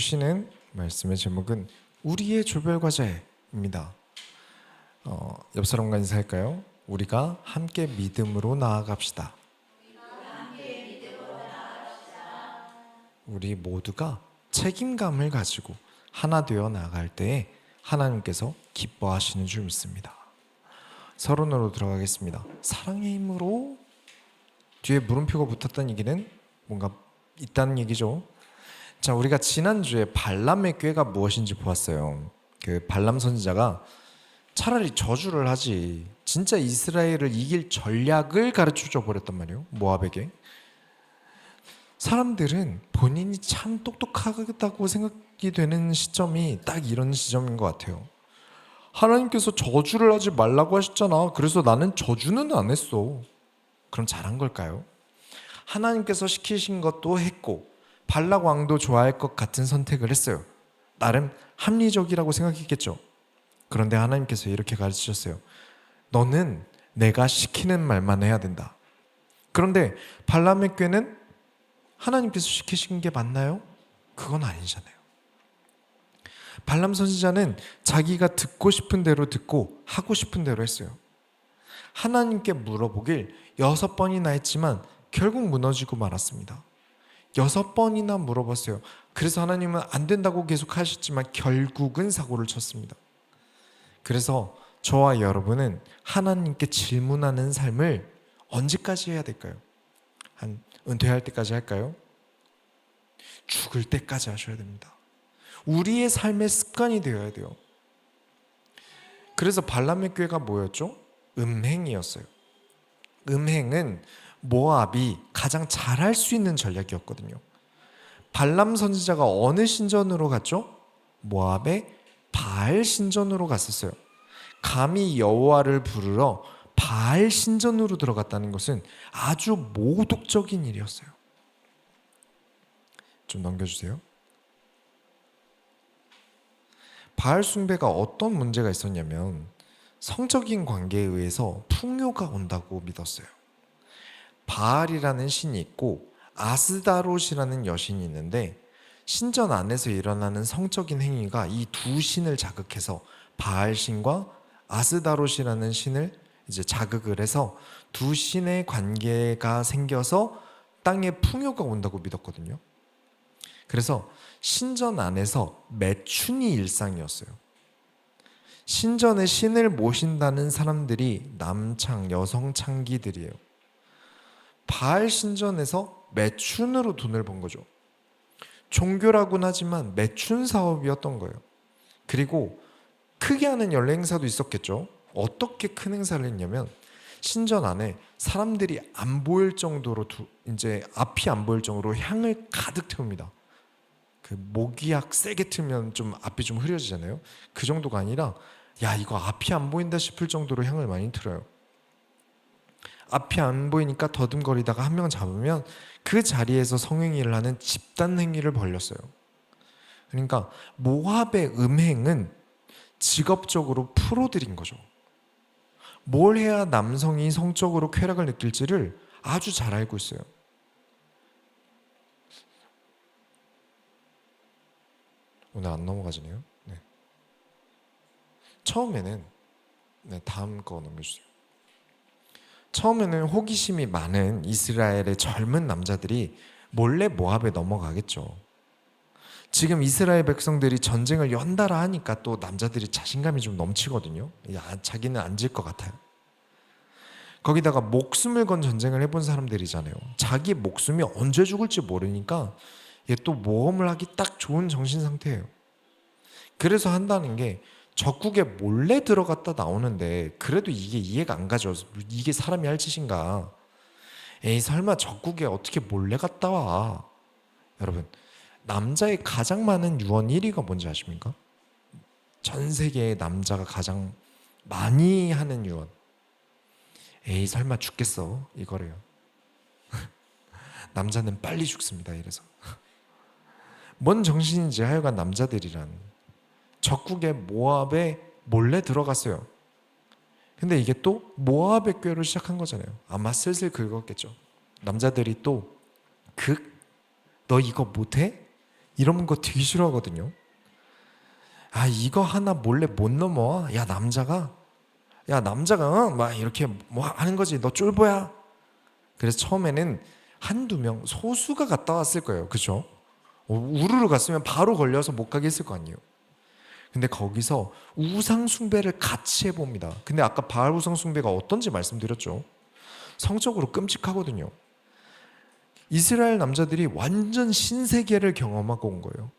주시는 말씀의 제목은 우리의 조별과제입니다. 옆 사람과 인사할까요? 우리가 함께 믿음으로 나아갑시다. 우리 모두가 책임감을 가지고 하나 되어 나아갈 때에 하나님께서 기뻐하시는 줄 믿습니다. 서론으로 들어가겠습니다. 사랑의 힘으로 뒤에 물음표가 붙었다는 얘기는 뭔가 있다는 얘기죠. 자, 우리가 지난주에 발람의 꾀가 무엇인지 보았어요. 그 발람 선지자가 차라리 저주를 하지 진짜 이스라엘을 이길 전략을 가르쳐 버렸단 말이에요. 모압에게. 사람들은 본인이 참 똑똑하다고 생각이 되는 시점이 딱 이런 시점인 것 같아요. 하나님께서 저주를 하지 말라고 하셨잖아. 그래서 나는 저주는 안 했어. 그럼 잘한 걸까요? 하나님께서 시키신 것도 했고 발락 왕도 좋아할 것 같은 선택을 했어요. 나름 합리적이라고 생각했겠죠. 그런데 하나님께서 이렇게 가르치셨어요. 너는 내가 시키는 말만 해야 된다. 그런데 발람의 꾀는 하나님께서 시키신 게 맞나요? 그건 아니잖아요. 발람 선지자는 자기가 듣고 싶은 대로 듣고 하고 싶은 대로 했어요. 하나님께 물어보길 6번이나 했지만 결국 무너지고 말았습니다. 6번이나 물어봤어요. 그래서 하나님은 안 된다고 계속 하셨지만 결국은 사고를 쳤습니다. 그래서 저와 여러분은 하나님께 질문하는 삶을 언제까지 해야 될까요? 한 은퇴할 때까지 할까요? 죽을 때까지 하셔야 됩니다. 우리의 삶의 습관이 되어야 돼요. 그래서 발람의 꾀가 뭐였죠? 음행이었어요. 음행은 모압이 가장 잘할 수 있는 전략이었거든요. 발람 선지자가 어느 신전으로 갔죠? 모압의 바알 신전으로 갔었어요. 감히 여호와를 부르러 바알 신전으로 들어갔다는 것은 아주 모독적인 일이었어요. 좀 넘겨주세요. 바알 숭배가 어떤 문제가 있었냐면 성적인 관계에 의해서 풍요가 온다고 믿었어요. 바알이라는 신이 있고 아스다롯이라는 여신이 있는데 신전 안에서 일어나는 성적인 행위가 이 두 신을 자극해서 바알 신과 아스다롯이라는 신을 이제 자극을 해서 두 신의 관계가 생겨서 땅에 풍요가 온다고 믿었거든요. 그래서 신전 안에서 매춘이 일상이었어요. 신전에 신을 모신다는 사람들이 남창, 여성 창기들이에요. 바알 신전에서 매춘으로 돈을 번 거죠. 종교라고는 하지만 매춘 사업이었던 거예요. 그리고 크게 하는 연례 행사도 있었겠죠. 어떻게 큰 행사를 했냐면 신전 안에 사람들이 안 보일 정도로 이제 앞이 안 보일 정도로 향을 가득 태웁니다. 그 모기약 세게 틀면 좀 앞이 좀 흐려지잖아요. 그 정도가 아니라 야 이거 앞이 안 보인다 싶을 정도로 향을 많이 틀어요. 앞이 안 보이니까 더듬거리다가 한 명 잡으면 그 자리에서 성행위를 하는 집단 행위를 벌였어요. 그러니까 모압의 음행은 직업적으로 프로들인 거죠. 뭘 해야 남성이 성적으로 쾌락을 느낄지를 아주 잘 알고 있어요. 오늘 안 넘어가지네요. 네. 처음에는 다음 거 넘겨주세요. 처음에는 호기심이 많은 이스라엘의 젊은 남자들이 몰래 모압에 넘어가겠죠. 지금 이스라엘 백성들이 전쟁을 연달아 하니까 또 남자들이 자신감이 좀 넘치거든요. 자기는 안 질 것 같아요. 거기다가 목숨을 건 전쟁을 해본 사람들이잖아요. 자기 목숨이 언제 죽을지 모르니까 얘 또 모험을 하기 딱 좋은 정신 상태예요. 그래서 한다는 게 적국에 몰래 들어갔다 나오는데 그래도 이게 이해가 안 가죠. 이게 사람이 할 짓인가. 에이 설마 적국에 어떻게 몰래 갔다 와. 여러분 남자의 가장 많은 유언 1위가 뭔지 아십니까? 전 세계의 남자가 가장 많이 하는 유언. 에이 설마 죽겠어 이거래요. 남자는 빨리 죽습니다. 이래서 뭔 정신인지 하여간 남자들이란 적국의 모압에 몰래 들어갔어요. 근데 이게 또 모압의 꾀로 시작한 거잖아요. 아마 슬슬 긁었겠죠. 남자들이 또 너 이거 못해? 이런 거 되게 싫어하거든요. 아, 이거 하나 몰래 못 넘어와? 야 남자가 막 이렇게 뭐 하는 거지. 너 쫄보야. 그래서 처음에는 한두 명 소수가 갔다 왔을 거예요. 그죠? 우르르 갔으면 바로 걸려서 못 가게 했을 거 아니에요. 근데 거기서 우상 숭배를 같이 해봅니다. 근데 아까 바알 우상 숭배가 어떤지 말씀드렸죠. 성적으로 끔찍하거든요. 이스라엘 남자들이 완전 신세계를 경험하고 온 거예요.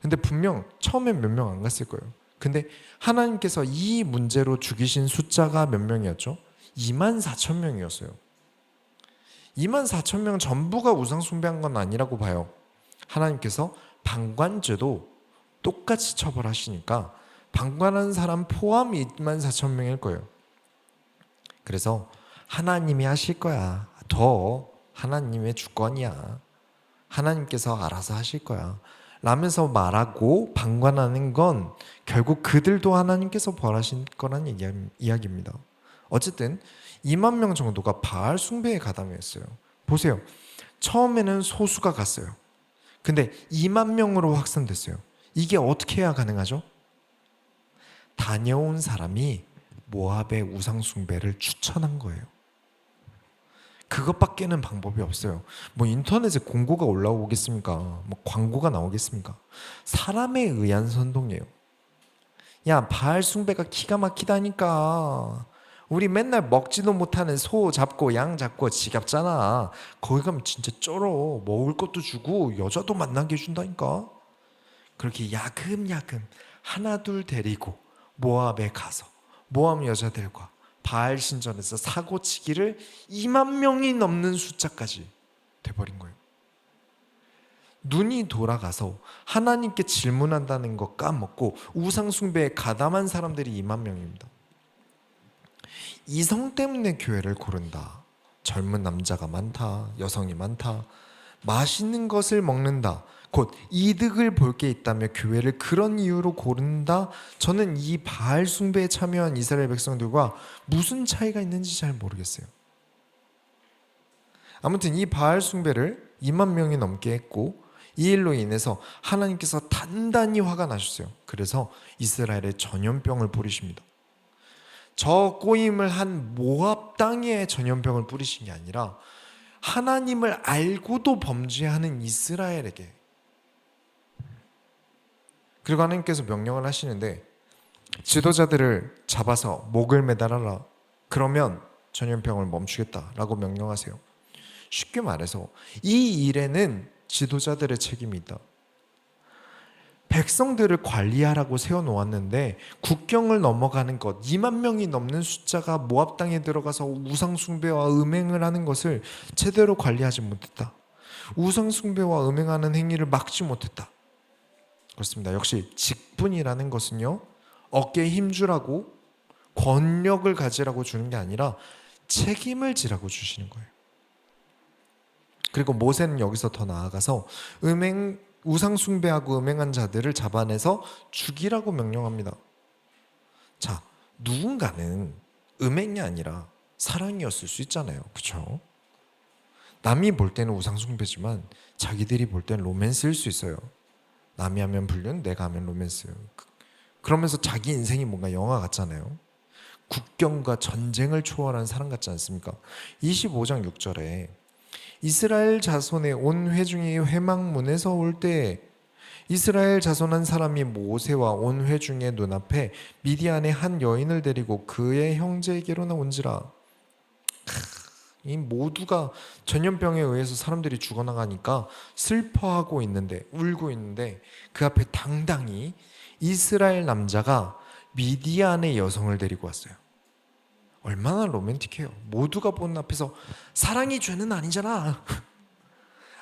근데 분명 처음엔 몇 명 안 갔을 거예요. 근데 하나님께서 이 문제로 죽이신 숫자가 몇 명이었죠? 2만 4천 명이었어요. 2만 4천 명 전부가 우상 숭배한 건 아니라고 봐요. 하나님께서 방관죄도 똑같이 처벌하시니까 방관한 사람 포함 2만 4천 명일 거예요. 그래서 하나님이 하실 거야. 더 하나님의 주권이야. 하나님께서 알아서 하실 거야. 라면서 말하고 방관하는 건 결국 그들도 하나님께서 벌하신 거란 이야기입니다. 어쨌든 2만 명 정도가 바알 숭배에 가담했어요. 보세요. 처음에는 소수가 갔어요. 근데 2만 명으로 확산됐어요. 이게 어떻게 해야 가능하죠? 다녀온 사람이 모압의 우상 숭배를 추천한 거예요. 그것밖에는 방법이 없어요. 뭐 인터넷에 공고가 올라오겠습니까? 뭐 광고가 나오겠습니까? 사람에 의한 선동이에요. 야, 바알 숭배가 기가 막히다니까. 우리 맨날 먹지도 못하는 소 잡고 양 잡고 지겹잖아. 거기 가면 진짜 쩔어. 먹을 것도 주고 여자도 만나게 해준다니까. 그렇게 야금야금 하나둘 데리고 모압에 가서 모압 여자들과 바알 신전에서 사고치기를 2만 명이 넘는 숫자까지 돼버린 거예요. 눈이 돌아가서 하나님께 질문한다는 거 까먹고 우상 숭배에 가담한 사람들이 2만 명입니다. 이성 때문에 교회를 고른다. 젊은 남자가 많다. 여성이 많다. 맛있는 것을 먹는다. 곧 이득을 볼 게 있다며 교회를 그런 이유로 고른다. 저는 이 바알 숭배에 참여한 이스라엘 백성들과 무슨 차이가 있는지 잘 모르겠어요. 아무튼 이 바알 숭배를 2만 명이 넘게 했고 이 일로 인해서 하나님께서 단단히 화가 나셨어요. 그래서 이스라엘에 전염병을 뿌리십니다. 저 꼬임을 한 모압 땅에 전염병을 뿌리신 게 아니라 하나님을 알고도 범죄하는 이스라엘에게. 그리고 하나님께서 명령을 하시는데 지도자들을 잡아서 목을 매달아라. 그러면 전염병을 멈추겠다라고 명령하세요. 쉽게 말해서 이 일에는 지도자들의 책임이 있다. 백성들을 관리하라고 세워놓았는데 국경을 넘어가는 것 2만 명이 넘는 숫자가 모압 땅에 들어가서 우상 숭배와 음행을 하는 것을 제대로 관리하지 못했다. 우상 숭배와 음행하는 행위를 막지 못했다. 그렇습니다. 역시 직분이라는 것은요, 어깨에 힘주라고 권력을 가지라고 주는 게 아니라 책임을 지라고 주시는 거예요. 그리고 모세는 여기서 더 나아가서 우상 숭배하고 음행한 자들을 잡아내서 죽이라고 명령합니다. 자, 누군가는 음행이 아니라 사랑이었을 수 있잖아요. 그렇죠? 남이 볼 때는 우상 숭배지만 자기들이 볼 때는 로맨스일 수 있어요. 남이 하면 불륜, 내가 하면 로맨스. 그러면서 자기 인생이 뭔가 영화 같잖아요. 국경과 전쟁을 초월한 사람 같지 않습니까? 25장 6절에 이스라엘 자손의 온 회중이 회막문에서 올 때 이스라엘 자손 한 사람이 모세와 온 회중의 눈앞에 미디안의 한 여인을 데리고 그의 형제에게로 나온지라. 이 모두가 전염병에 의해서 사람들이 죽어나가니까 슬퍼하고 있는데, 울고 있는데 그 앞에 당당히 이스라엘 남자가 미디안의 여성을 데리고 왔어요. 얼마나 로맨틱해요. 모두가 보는 앞에서 사랑이 죄는 아니잖아.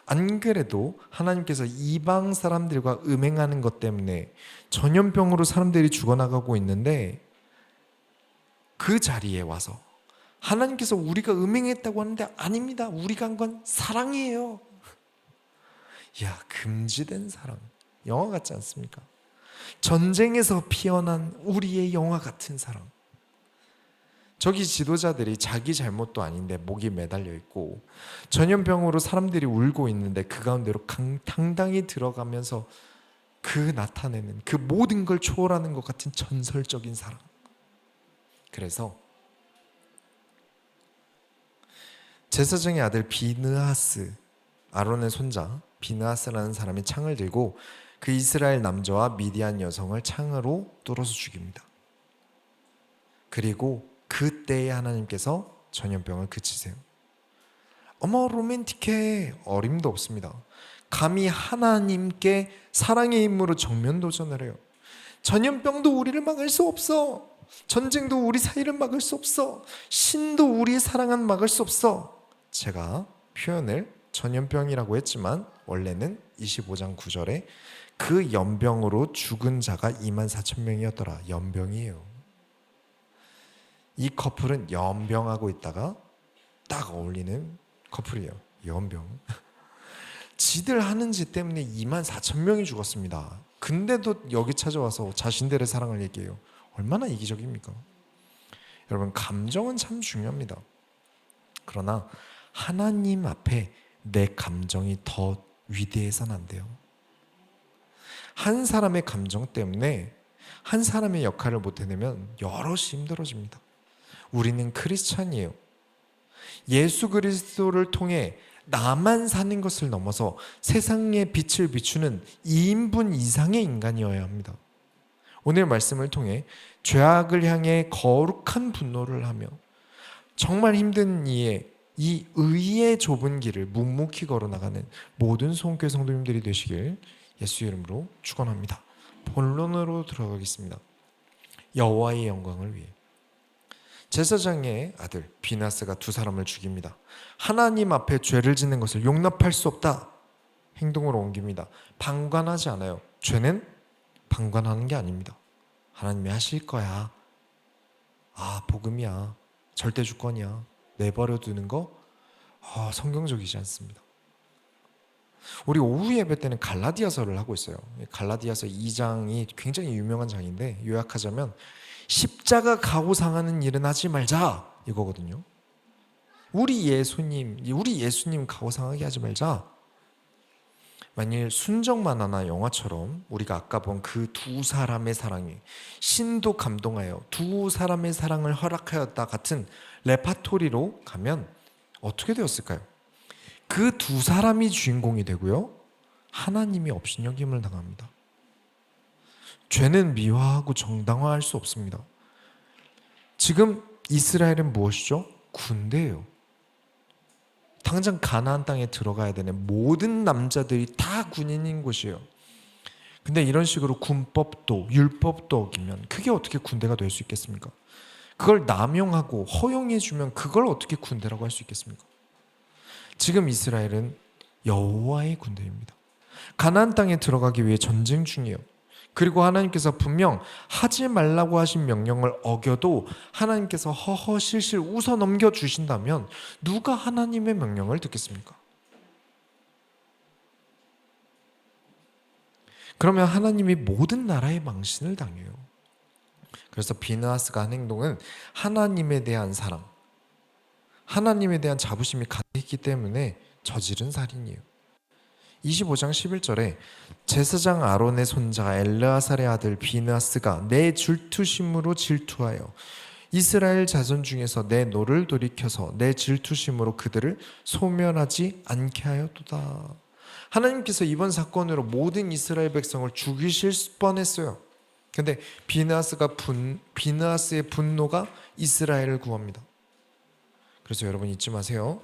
안 그래도 하나님께서 이방 사람들과 음행하는 것 때문에 전염병으로 사람들이 죽어나가고 있는데 그 자리에 와서 하나님께서 우리가 음행했다고 하는데 아닙니다. 우리가 한 건 사랑이에요. 야, 금지된 사랑. 영화 같지 않습니까? 전쟁에서 피어난 우리의 영화 같은 사랑. 저기 지도자들이 자기 잘못도 아닌데 목이 매달려 있고 전염병으로 사람들이 울고 있는데 그 가운데로 당당히 들어가면서 그 나타내는 그 모든 걸 초월하는 것 같은 전설적인 사랑. 그래서 제사장의 아들 비느하스, 아론의 손자 비느하스라는 사람이 창을 들고 그 이스라엘 남자와 미디안 여성을 창으로 뚫어서 죽입니다. 그리고 그때에 하나님께서 전염병을 그치세요. 어머, 로맨틱해. 어림도 없습니다. 감히 하나님께 사랑의 힘으로 정면 도전을 해요. 전염병도 우리를 막을 수 없어. 전쟁도 우리 사이를 막을 수 없어. 신도 우리의 사랑은 막을 수 없어. 제가 표현을 전염병이라고 했지만 원래는 25장 9절에 그 연병으로 죽은 자가 24,000명이었더라. 연병이에요. 이 커플은 연병하고 있다가 딱 어울리는 커플이에요. 연병. 지들 하는 짓 때문에 24,000명이 죽었습니다. 근데도 여기 찾아와서 자신들의 사랑을 얘기해요. 얼마나 이기적입니까? 여러분, 감정은 참 중요합니다. 그러나 하나님 앞에 내 감정이 더 위대해서는 안 돼요. 한 사람의 감정 때문에 한 사람의 역할을 못 해내면 여럿이 힘들어집니다. 우리는 크리스찬이에요. 예수 그리스도를 통해 나만 사는 것을 넘어서 세상에 빛을 비추는 2인분 이상의 인간이어야 합니다. 오늘 말씀을 통해 죄악을 향해 거룩한 분노를 하며 정말 힘든 이에 이 의의 좁은 길을 묵묵히 걸어나가는 모든 손교회 성도님들이 되시길 예수 이름으로 축원합니다. 본론으로 들어가겠습니다. 여호와의 영광을 위해 제사장의 아들 비나스가 두 사람을 죽입니다. 하나님 앞에 죄를 짓는 것을 용납할 수 없다. 행동으로 옮깁니다. 방관하지 않아요. 죄는 방관하는 게 아닙니다. 하나님이 하실 거야. 아, 복음이야. 절대 주권이야. 내버려 두는 거 성경적이지 않습니다. 우리 오후 예배 때는 갈라디아서를 하고 있어요. 갈라디아서 2장이 굉장히 유명한 장인데 요약하자면 십자가 가고 상하는 일은 하지 말자 이거거든요. 우리 예수님 가고 상하게 하지 말자. 만일 순정만 하나 영화처럼 우리가 아까 본 그 두 사람의 사랑이 신도 감동하여 두 사람의 사랑을 허락하였다 같은 레파토리로 가면 어떻게 되었을까요? 그 두 사람이 주인공이 되고요. 하나님이 업신여김을 당합니다. 죄는 미화하고 정당화할 수 없습니다. 지금 이스라엘은 무엇이죠? 군대예요. 당장 가나안 땅에 들어가야 되는 모든 남자들이 다 군인인 곳이에요. 근데 이런 식으로 군법도 율법도 어기면 그게 어떻게 군대가 될 수 있겠습니까? 그걸 남용하고 허용해주면 그걸 어떻게 군대라고 할 수 있겠습니까? 지금 이스라엘은 여호와의 군대입니다. 가나안 땅에 들어가기 위해 전쟁 중이에요. 그리고 하나님께서 분명 하지 말라고 하신 명령을 어겨도 하나님께서 허허실실 웃어 넘겨주신다면 누가 하나님의 명령을 듣겠습니까? 그러면 하나님이 모든 나라의 망신을 당해요. 그래서 비느하스가 한 행동은 하나님에 대한 사랑, 하나님에 대한 자부심이 가득했기 때문에 저지른 살인이에요. 25장 11절에 제사장 아론의 손자 엘르아살의 아들 비느하스가 내 질투심으로 질투하여 이스라엘 자손 중에서 내 노를 돌이켜서 내 질투심으로 그들을 소멸하지 않게 하였도다. 하나님께서 이번 사건으로 모든 이스라엘 백성을 죽이실 뻔했어요. 근데 비느하스의 분노가 이스라엘을 구합니다. 그래서 여러분 잊지 마세요.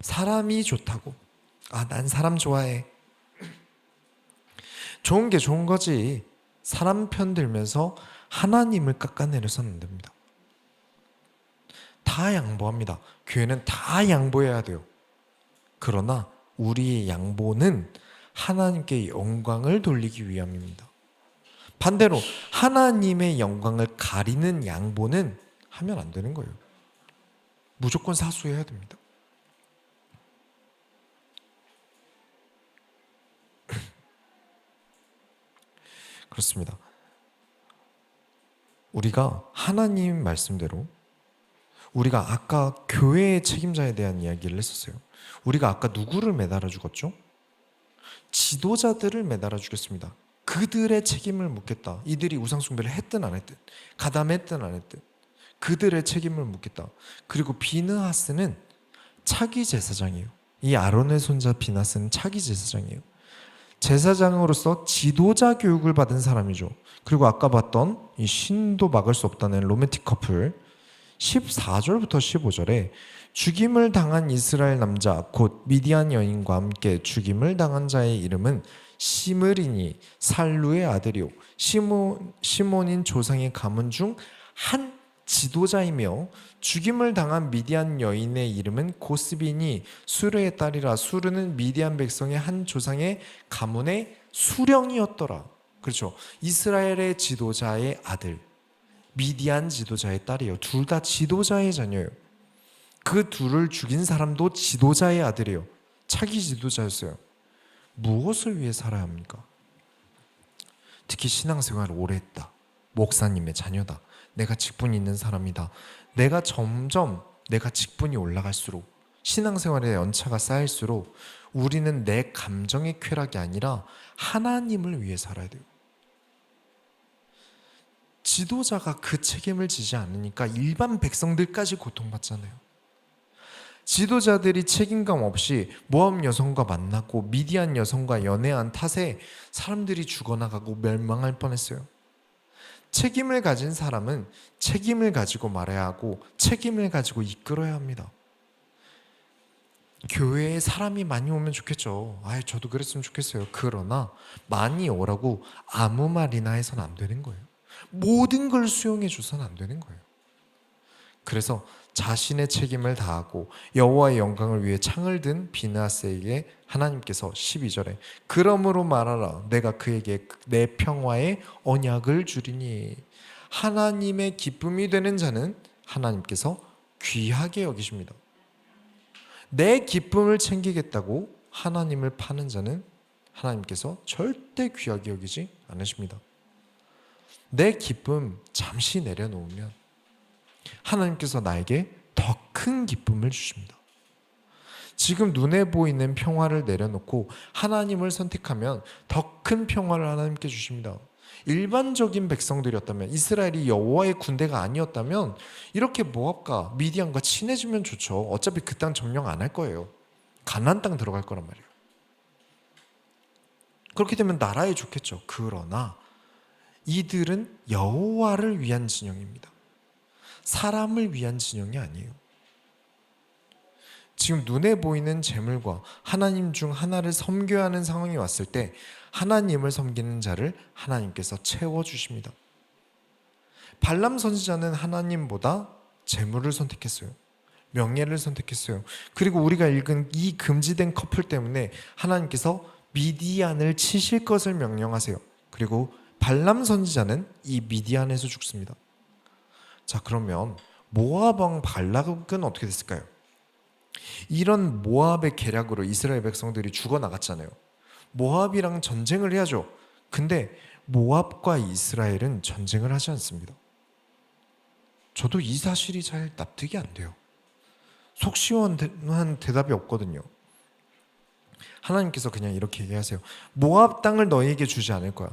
사람이 좋다고. 난 사람 좋아해. 좋은 게 좋은 거지. 사람 편 들면서 하나님을 깎아내려서는 안 됩니다. 다 양보합니다. 교회는 다 양보해야 돼요. 그러나 우리의 양보는 하나님께 영광을 돌리기 위함입니다. 반대로 하나님의 영광을 가리는 양보는 하면 안 되는 거예요. 무조건 사수해야 됩니다. 그렇습니다. 우리가 하나님 말씀대로 우리가 아까 교회의 책임자에 대한 이야기를 했었어요. 우리가 아까 누구를 매달아 죽었죠? 지도자들을 매달아 주겠습니다. 그들의 책임을 묻겠다. 이들이 우상숭배를 했든 안 했든, 가담했든 안 했든 그들의 책임을 묻겠다. 그리고 비느하스는 차기 제사장이에요. 이 아론의 손자 비느하스는 차기 제사장이에요. 제사장으로서 지도자 교육을 받은 사람이죠. 그리고 아까 봤던 이 신도 막을 수 없다는 로맨틱 커플 14절부터 15절에 죽임을 당한 이스라엘 남자 곧 미디안 여인과 함께 죽임을 당한 자의 이름은 시므리니 살루의 아들이요 시몬인 조상의 가문 중 한 지도자이며 죽임을 당한 미디안 여인의 이름은 고스비니 수르의 딸이라 수르는 미디안 백성의 한 조상의 가문의 수령이었더라. 그렇죠. 이스라엘의 지도자의 아들 미디안 지도자의 딸이에요. 둘 다 지도자의 자녀예요. 그 둘을 죽인 사람도 지도자의 아들이에요. 차기 지도자였어요. 무엇을 위해 살아야 합니까? 특히 신앙생활을 오래 했다. 목사님의 자녀다. 내가 직분이 있는 사람이다. 내가 점점 내가 직분이 올라갈수록 신앙생활의 연차가 쌓일수록 우리는 내 감정의 쾌락이 아니라 하나님을 위해 살아야 돼요. 지도자가 그 책임을 지지 않으니까 일반 백성들까지 고통받잖아요. 지도자들이 책임감 없이 모압 여성과 만나고 미디안 여성과 연애한 탓에 사람들이 죽어나가고 멸망할 뻔했어요. 책임을 가진 사람은 책임을 가지고 말해야 하고 책임을 가지고 이끌어야 합니다. 교회에 사람이 많이 오면 좋겠죠. 저도 그랬으면 좋겠어요. 그러나 많이 오라고 아무 말이나 해서는 안 되는 거예요. 모든 걸 수용해 줘서는 안 되는 거예요. 그래서 자신의 책임을 다하고 여호와의 영광을 위해 창을 든 비느하스에게 하나님께서 12절에 그러므로 말하라 내가 그에게 내 평화의 언약을 주리니 하나님의 기쁨이 되는 자는 하나님께서 귀하게 여기십니다. 내 기쁨을 챙기겠다고 하나님을 파는 자는 하나님께서 절대 귀하게 여기지 않으십니다. 내 기쁨 잠시 내려놓으면 하나님께서 나에게 더 큰 기쁨을 주십니다. 지금 눈에 보이는 평화를 내려놓고 하나님을 선택하면 더 큰 평화를 하나님께 주십니다. 일반적인 백성들이었다면 이스라엘이 여호와의 군대가 아니었다면 이렇게 모압과 미디안과 친해지면 좋죠. 어차피 그 땅 점령 안 할 거예요. 가나안 땅 들어갈 거란 말이에요. 그렇게 되면 나라에 좋겠죠. 그러나 이들은 여호와를 위한 진영입니다. 사람을 위한 진영이 아니에요. 지금 눈에 보이는 재물과 하나님 중 하나를 섬겨야 하는 상황이 왔을 때 하나님을 섬기는 자를 하나님께서 채워주십니다. 발람 선지자는 하나님보다 재물을 선택했어요. 명예를 선택했어요. 그리고 우리가 읽은 이 금지된 커플 때문에 하나님께서 미디안을 치실 것을 명령하세요. 그리고 발람 선지자는 이 미디안에서 죽습니다. 자, 그러면 모압 왕 발락은 어떻게 됐을까요? 이런 모압의 계략으로 이스라엘 백성들이 죽어나갔잖아요. 모압이랑 전쟁을 해야죠. 근데 모압과 이스라엘은 전쟁을 하지 않습니다. 저도 이 사실이 잘 납득이 안 돼요. 속 시원한 대답이 없거든요. 하나님께서 그냥 이렇게 얘기하세요. 모압 땅을 너희에게 주지 않을 거야.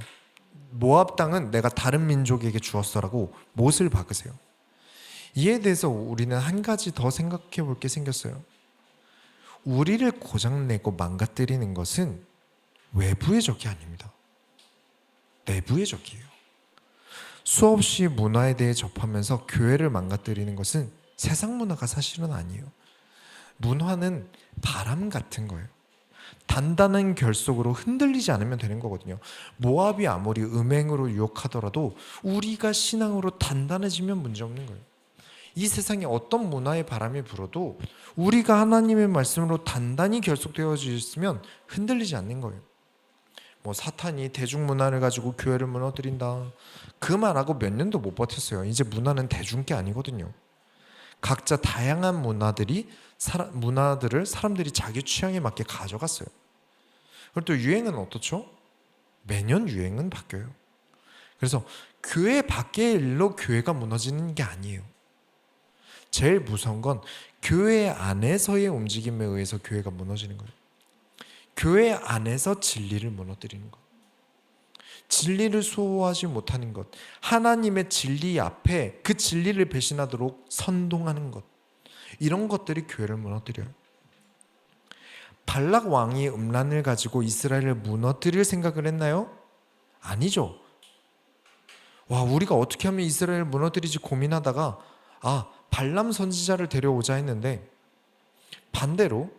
모압 땅은 내가 다른 민족에게 주었어라고 못을 박으세요. 이에 대해서 우리는 한 가지 더 생각해 볼 게 생겼어요. 우리를 고장내고 망가뜨리는 것은 외부의 적이 아닙니다. 내부의 적이에요. 수없이 문화에 대해 접하면서 교회를 망가뜨리는 것은 세상 문화가 사실은 아니에요. 문화는 바람 같은 거예요. 단단한 결속으로 흔들리지 않으면 되는 거거든요. 모압이 아무리 음행으로 유혹하더라도 우리가 신앙으로 단단해지면 문제없는 거예요. 이 세상에 어떤 문화의 바람이 불어도 우리가 하나님의 말씀으로 단단히 결속되어져 있으면 흔들리지 않는 거예요. 사탄이 대중문화를 가지고 교회를 무너뜨린다, 그 말하고 몇 년도 못 버텼어요. 이제 문화는 대중 게 아니거든요. 각자 다양한 문화들을 사람들이 자기 취향에 맞게 가져갔어요. 그리고 또 유행은 어떻죠? 매년 유행은 바뀌어요. 그래서 교회 밖의 일로 교회가 무너지는 게 아니에요. 제일 무서운 건 교회 안에서의 움직임에 의해서 교회가 무너지는 거예요. 교회 안에서 진리를 무너뜨리는 것, 진리를 수호하지 못하는 것, 하나님의 진리 앞에 그 진리를 배신하도록 선동하는 것, 이런 것들이 교회를 무너뜨려요. 발락 왕이 음란을 가지고 이스라엘을 무너뜨릴 생각을 했나요? 아니죠. 와, 우리가 어떻게 하면 이스라엘을 무너뜨리지 고민하다가 발람 선지자를 데려오자 했는데, 반대로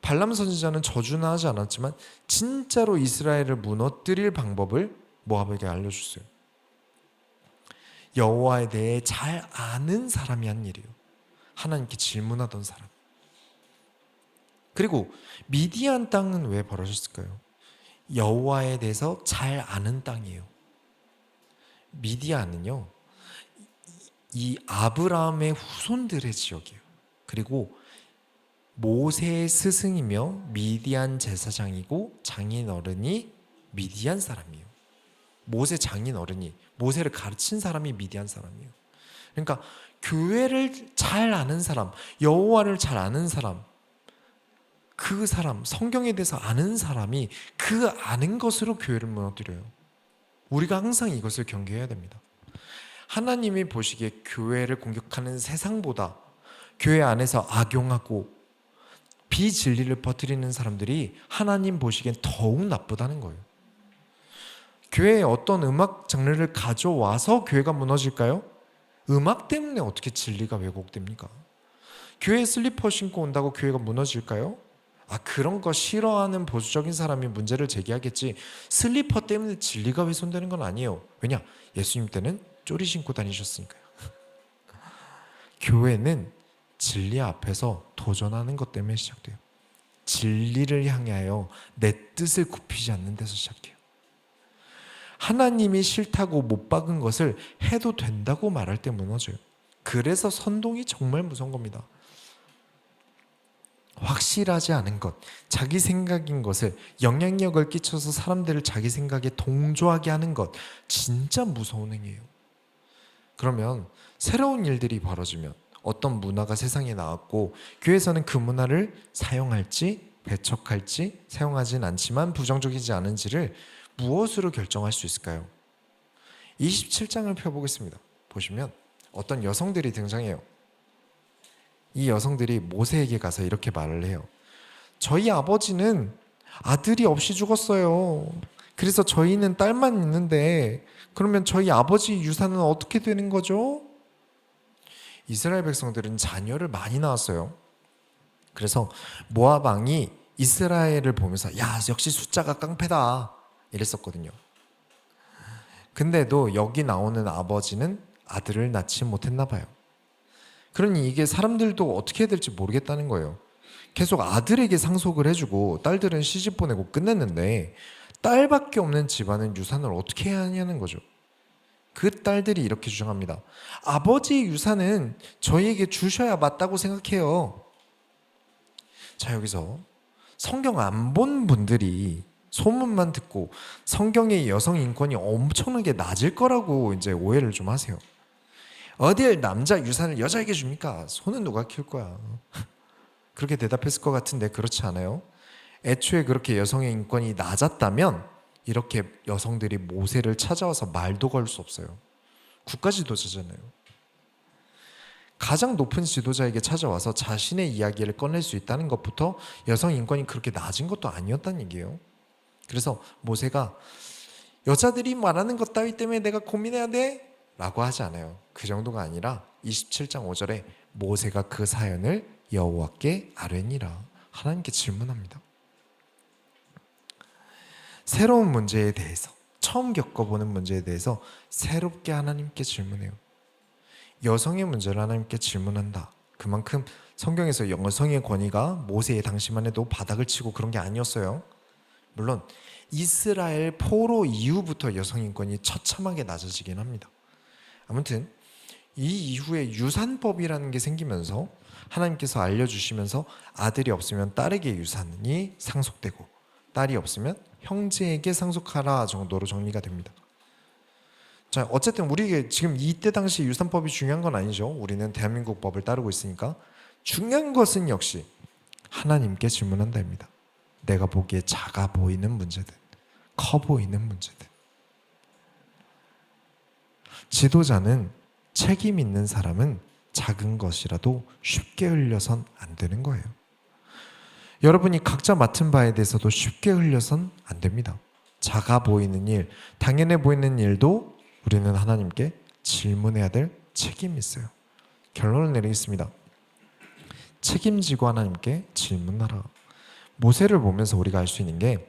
발람 선지자는 저주나 하지 않았지만 진짜로 이스라엘을 무너뜨릴 방법을 모압에게 알려줬어요. 여호와에 대해 잘 아는 사람이 한 일이에요. 하나님께 질문하던 사람. 그리고 미디안 땅은 왜 벌어졌을까요? 여호와에 대해서 잘 아는 땅이에요. 미디안은요, 이 아브라함의 후손들의 지역이에요. 그리고 모세의 스승이며 미디안 제사장이고 장인어른이 미디안 사람이에요. 모세 장인어른이, 모세를 가르친 사람이 미디안 사람이에요. 그러니까 교회를 잘 아는 사람, 여호와를 잘 아는 사람, 그 사람, 성경에 대해서 아는 사람이 그 아는 것으로 교회를 무너뜨려요. 우리가 항상 이것을 경계해야 됩니다. 하나님이 보시기에 교회를 공격하는 세상보다 교회 안에서 악용하고 비진리를 퍼뜨리는 사람들이 하나님 보시기엔 더욱 나쁘다는 거예요. 교회에 어떤 음악 장르를 가져와서 교회가 무너질까요? 음악 때문에 어떻게 진리가 왜곡됩니까? 교회에 슬리퍼 신고 온다고 교회가 무너질까요? 그런 거 싫어하는 보수적인 사람이 문제를 제기하겠지, 슬리퍼 때문에 진리가 훼손되는 건 아니에요. 왜냐? 예수님 때는 쪼리 신고 다니셨으니까요. 교회는 진리 앞에서 도전하는 것 때문에 시작돼요. 진리를 향하여 내 뜻을 굽히지 않는 데서 시작해요. 하나님이 싫다고 못 박은 것을 해도 된다고 말할 때 무너져요. 그래서 선동이 정말 무서운 겁니다. 확실하지 않은 것, 자기 생각인 것을 영향력을 끼쳐서 사람들을 자기 생각에 동조하게 하는 것, 진짜 무서운 행위예요. 그러면 새로운 일들이 벌어지면 어떤 문화가 세상에 나왔고 교회에서는 그 문화를 사용할지 배척할지, 사용하진 않지만 부정적이지 않은지를 무엇으로 결정할 수 있을까요? 27장을 펴보겠습니다. 보시면 어떤 여성들이 등장해요. 이 여성들이 모세에게 가서 이렇게 말을 해요. 저희 아버지는 아들이 없이 죽었어요. 그래서 저희는 딸만 있는데 그러면 저희 아버지 유산은 어떻게 되는 거죠? 이스라엘 백성들은 자녀를 많이 낳았어요. 그래서 모압 왕이 이스라엘을 보면서 야, 역시 숫자가 깡패다 이랬었거든요. 근데도 여기 나오는 아버지는 아들을 낳지 못했나 봐요. 그러니 이게 사람들도 어떻게 해야 될지 모르겠다는 거예요. 계속 아들에게 상속을 해주고 딸들은 시집 보내고 끝냈는데 딸밖에 없는 집안은 유산을 어떻게 해야 하냐는 거죠. 그 딸들이 이렇게 주장합니다. 아버지의 유산은 저희에게 주셔야 맞다고 생각해요. 자, 여기서 성경 안 본 분들이 소문만 듣고 성경의 여성 인권이 엄청나게 낮을 거라고 이제 오해를 좀 하세요. 어딜 남자 유산을 여자에게 줍니까? 소는 누가 키울 거야? 그렇게 대답했을 것 같은데 그렇지 않아요? 애초에 그렇게 여성의 인권이 낮았다면 이렇게 여성들이 모세를 찾아와서 말도 걸 수 없어요. 국가 지도자잖아요. 가장 높은 지도자에게 찾아와서 자신의 이야기를 꺼낼 수 있다는 것부터 여성 인권이 그렇게 낮은 것도 아니었다는 얘기예요. 그래서 모세가 여자들이 말하는 것 따위 때문에 내가 고민해야 돼? 라고 하지 않아요. 그 정도가 아니라 27장 5절에 모세가 그 사연을 여호와께 아뢰니라, 하나님께 질문합니다. 새로운 문제에 대해서, 처음 겪어보는 문제에 대해서 새롭게 하나님께 질문해요. 여성의 문제를 하나님께 질문한다. 그만큼 성경에서 여성의 권위가 모세의 당시만 해도 바닥을 치고 그런 게 아니었어요. 물론 이스라엘 포로 이후부터 여성 인권이 처참하게 낮아지긴 합니다. 아무튼 이 이후에 유산법이라는 게 생기면서 하나님께서 알려주시면서 아들이 없으면 딸에게 유산이 상속되고 딸이 없으면 형제에게 상속하라 정도로 정리가 됩니다. 자, 어쨌든 우리에게 지금 이때 당시 유산법이 중요한 건 아니죠. 우리는 대한민국 법을 따르고 있으니까. 중요한 것은 역시 하나님께 질문한다입니다. 내가 보기에 작아 보이는 문제든 커 보이는 문제든. 지도자는 책임 있는 사람은 작은 것이라도 쉽게 흘려선 안 되는 거예요. 여러분이 각자 맡은 바에 대해서도 쉽게 흘려선 안 됩니다. 작아 보이는 일, 당연해 보이는 일도 우리는 하나님께 질문해야 될 책임이 있어요. 결론을 내리겠습니다. 책임지고 하나님께 질문하라. 모세를 보면서 우리가 알 수 있는 게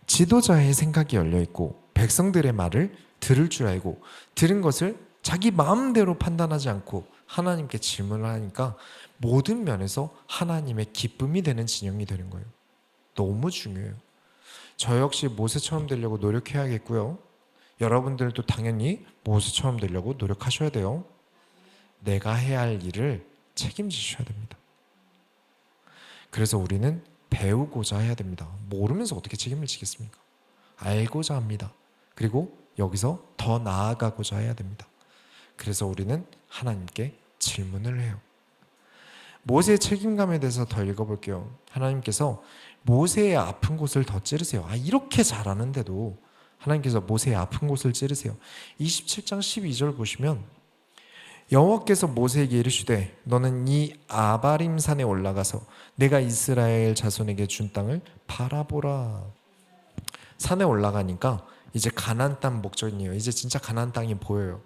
지도자의 생각이 열려있고 백성들의 말을 들을 줄 알고 들은 것을 자기 마음대로 판단하지 않고 하나님께 질문을 하니까 모든 면에서 하나님의 기쁨이 되는 진영이 되는 거예요. 너무 중요해요. 저 역시 모세처럼 되려고 노력해야겠고요. 여러분들도 당연히 모세처럼 되려고 노력하셔야 돼요. 내가 해야 할 일을 책임지셔야 됩니다. 그래서 우리는 배우고자 해야 됩니다. 모르면서 어떻게 책임을 지겠습니까? 알고자 합니다. 그리고 여기서 더 나아가고자 해야 됩니다. 그래서 우리는 하나님께 질문을 해요. 모세의 책임감에 대해서 더 읽어볼게요. 하나님께서 모세의 아픈 곳을 더 찌르세요. 이렇게 잘하는데도 하나님께서 모세의 아픈 곳을 찌르세요. 27장 12절 보시면 여호와께서 모세에게 이르시되 너는 이 아바림 산에 올라가서 내가 이스라엘 자손에게 준 땅을 바라보라. 산에 올라가니까 이제 가나안 땅 목적이에요. 이제 진짜 가나안 땅이 보여요.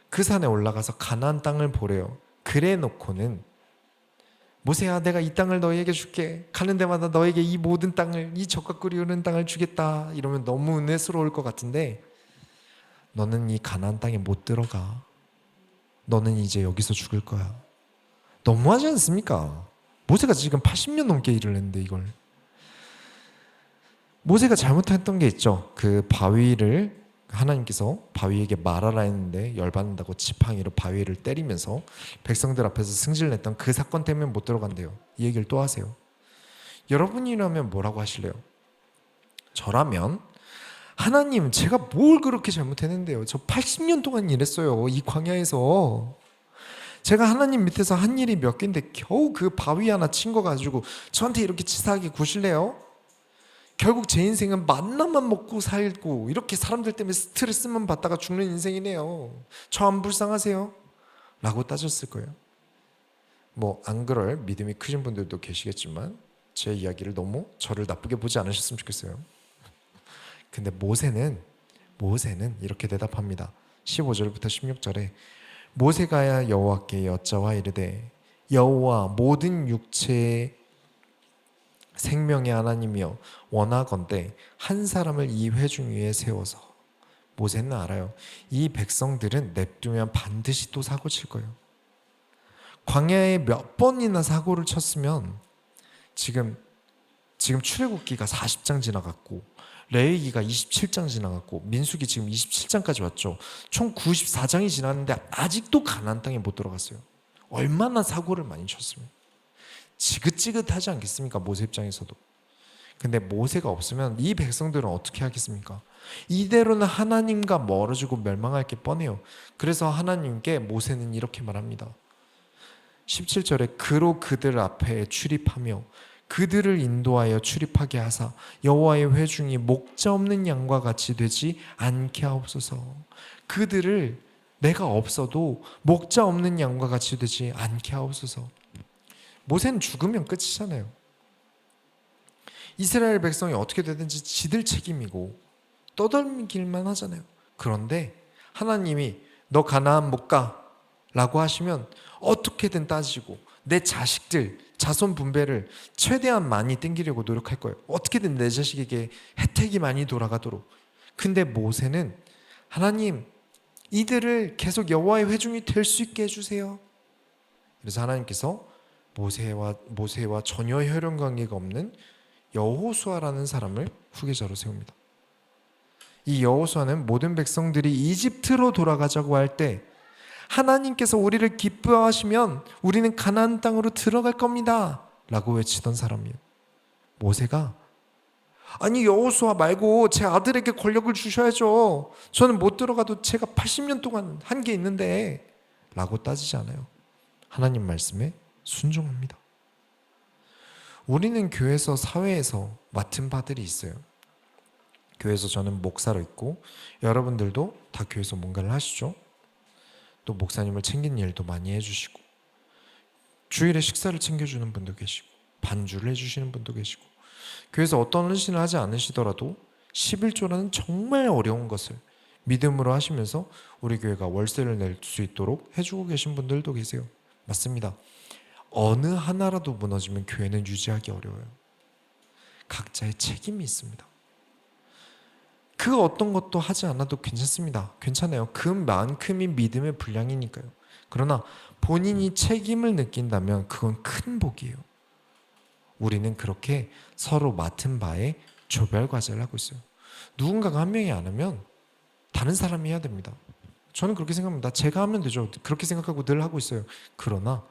그 산에 올라가서 가나안 땅을 보래요. 그래 놓고는 모세야, 내가 이 땅을 너희에게 줄게. 가는 데마다 너에게 이 모든 땅을, 이 젖과 꿀이 흐르는 땅을 주겠다. 이러면 너무 은혜스러울 것 같은데 너는 이 가나안 땅에 못 들어가. 너는 이제 여기서 죽을 거야. 너무하지 않습니까? 모세가 지금 80년 넘게 일을 했는데 이걸. 모세가 잘못했던 게 있죠. 그 바위를 하나님께서 바위에게 말하라 했는데 열받는다고 지팡이로 바위를 때리면서 백성들 앞에서 승질냈던 그 사건 때문에 못 들어간대요. 이 얘기를 또 하세요. 여러분이라면 뭐라고 하실래요? 저라면 하나님, 제가 뭘 그렇게 잘못했는데요? 저 80년 동안 일했어요. 이 광야에서. 제가 하나님 밑에서 한 일이 몇 개인데 겨우 그 바위 하나 친 거 가지고 저한테 이렇게 치사하게 구실래요? 결국 제 인생은 만나만 먹고 살고 이렇게 사람들 때문에 스트레스만 받다가 죽는 인생이네요. 저 안 불쌍하세요? 라고 따졌을 거예요. 뭐 안 그럴 믿음이 크신 분들도 계시겠지만 제 이야기를 너무 저를 나쁘게 보지 않으셨으면 좋겠어요. 근데 모세는 이렇게 대답합니다. 15절부터 16절에 모세가 여호와께 여짜와 이르되 여호와 모든 육체의 생명의 하나님이여 원하건대 한 사람을 이 회중 위에 세워서. 모세는 알아요. 이 백성들은 냅두면 반드시 또 사고 칠 거예요. 광야에 몇 번이나 사고를 쳤으면 지금 출애굽기가 40장 지나갔고 레위기가 27장 지나갔고 민수기 지금 27장까지 왔죠. 총 94장이 지났는데 아직도 가나안 땅에 못 들어갔어요. 얼마나 사고를 많이 쳤으면. 지긋지긋하지 않겠습니까? 모세 입장에서도. 근데 모세가 없으면 이 백성들은 어떻게 하겠습니까? 이대로는 하나님과 멀어지고 멸망할 게 뻔해요. 그래서 하나님께 모세는 이렇게 말합니다. 17절에 그로 그들 앞에 출입하며 그들을 인도하여 출입하게 하사 여호와의 회중이 목자 없는 양과 같이 되지 않게 하옵소서. 그들을 내가 없어도 목자 없는 양과 같이 되지 않게 하옵소서. 모세는 죽으면 끝이잖아요. 이스라엘 백성이 어떻게 되든지 지들 책임이고 떠들기만 하잖아요. 그런데 하나님이 너 가나안 못 가 라고 하시면 어떻게든 따지고 내 자식들 자손 분배를 최대한 많이 땡기려고 노력할 거예요. 어떻게든 내 자식에게 혜택이 많이 돌아가도록. 근데 모세는 하나님, 이들을 계속 여호와의 회중이 될 수 있게 해주세요. 그래서 하나님께서 모세와 전혀 혈연 관계가 없는 여호수아라는 사람을 후계자로 세웁니다. 이 여호수아는 모든 백성들이 이집트로 돌아가자고 할 때 하나님께서 우리를 기뻐하시면 우리는 가나안 땅으로 들어갈 겁니다 라고 외치던 사람이에요. 모세가 아니 여호수아 말고 제 아들에게 권력을 주셔야죠. 저는 못 들어가도 제가 80년 동안 한 게 있는데 라고 따지지 않아요. 하나님 말씀에 순종합니다. 우리는 교회에서 사회에서 맡은 바들이 있어요. 교회에서 저는 목사로 있고 여러분들도 다 교회에서 뭔가를 하시죠. 또 목사님을 챙기는 일도 많이 해주시고 주일에 식사를 챙겨주는 분도 계시고 반주를 해주시는 분도 계시고 교회에서 어떤 헌신을 하지 않으시더라도 11조라는 정말 어려운 것을 믿음으로 하시면서 우리 교회가 월세를 낼 수 있도록 해주고 계신 분들도 계세요. 맞습니다. 어느 하나라도 무너지면 교회는 유지하기 어려워요. 각자의 책임이 있습니다. 그 어떤 것도 하지 않아도 괜찮습니다. 괜찮아요. 그만큼이 믿음의 분량이니까요. 그러나 본인이 책임을 느낀다면 그건 큰 복이에요. 우리는 그렇게 서로 맡은 바에 조별 과제를 하고 있어요. 누군가가 한 명이 안 하면 다른 사람이 해야 됩니다. 저는 그렇게 생각합니다. 제가 하면 되죠. 그렇게 생각하고 늘 하고 있어요. 그러나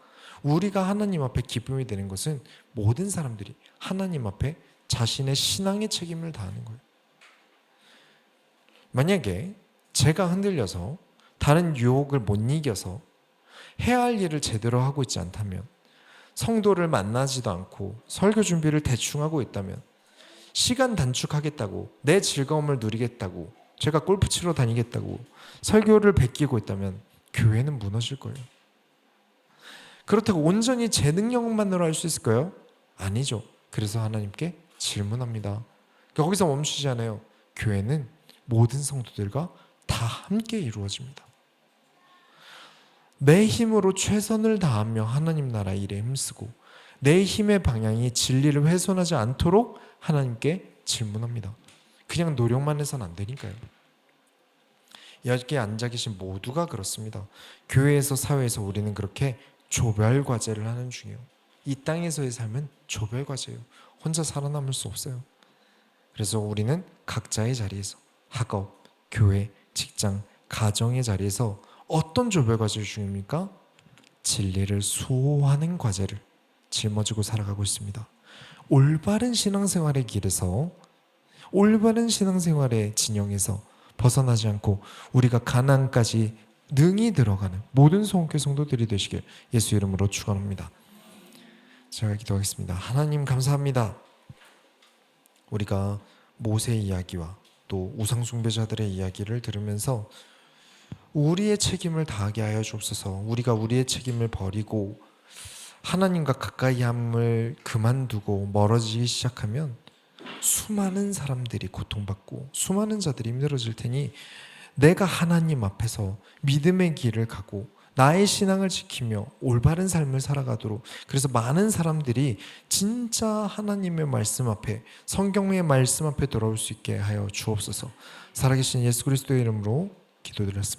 우리가 하나님 앞에 기쁨이 되는 것은 모든 사람들이 하나님 앞에 자신의 신앙의 책임을 다하는 거예요. 만약에 제가 흔들려서 다른 유혹을 못 이겨서 해야 할 일을 제대로 하고 있지 않다면, 성도를 만나지도 않고 설교 준비를 대충 하고 있다면, 시간 단축하겠다고, 내 즐거움을 누리겠다고, 제가 골프 치러 다니겠다고 설교를 베끼고 있다면 교회는 무너질 거예요. 그렇다고 온전히 제 능력만으로 할 수 있을까요? 아니죠. 그래서 하나님께 질문합니다. 거기서 멈추지 않아요. 교회는 모든 성도들과 다 함께 이루어집니다. 내 힘으로 최선을 다하며 하나님 나라 일에 힘쓰고 내 힘의 방향이 진리를 훼손하지 않도록 하나님께 질문합니다. 그냥 노력만 해서는 안 되니까요. 여기 앉아 계신 모두가 그렇습니다. 교회에서 사회에서 우리는 그렇게 조별 과제를 하는 중이에요. 이 땅에서의 삶은 조별 과제예요. 혼자 살아남을 수 없어요. 그래서 우리는 각자의 자리에서 학업, 교회, 직장, 가정의 자리에서 어떤 조별 과제 중입니까? 진리를 수호하는 과제를 짊어지고 살아가고 있습니다. 올바른 신앙생활의 길에서, 올바른 신앙생활의 진영에서 벗어나지 않고 우리가 가나안까지 능히 들어가는 모든 성교회 성도들이 되시길 예수 이름으로 축원합니다. 제가 기도하겠습니다. 하나님 감사합니다. 우리가 모세 이야기와 또 우상 숭배자들의 이야기를 들으면서 우리의 책임을 다하게 하여 주옵소서. 우리가 우리의 책임을 버리고 하나님과 가까이 함을 그만두고 멀어지기 시작하면 수많은 사람들이 고통받고 수많은 자들이 힘들어질 테니 내가 하나님 앞에서 믿음의 길을 가고 나의 신앙을 지키며 올바른 삶을 살아가도록, 그래서 많은 사람들이 진짜 하나님의 말씀 앞에, 성경의 말씀 앞에 돌아올 수 있게 하여 주옵소서. 살아계신 예수 그리스도의 이름으로 기도드렸습니다.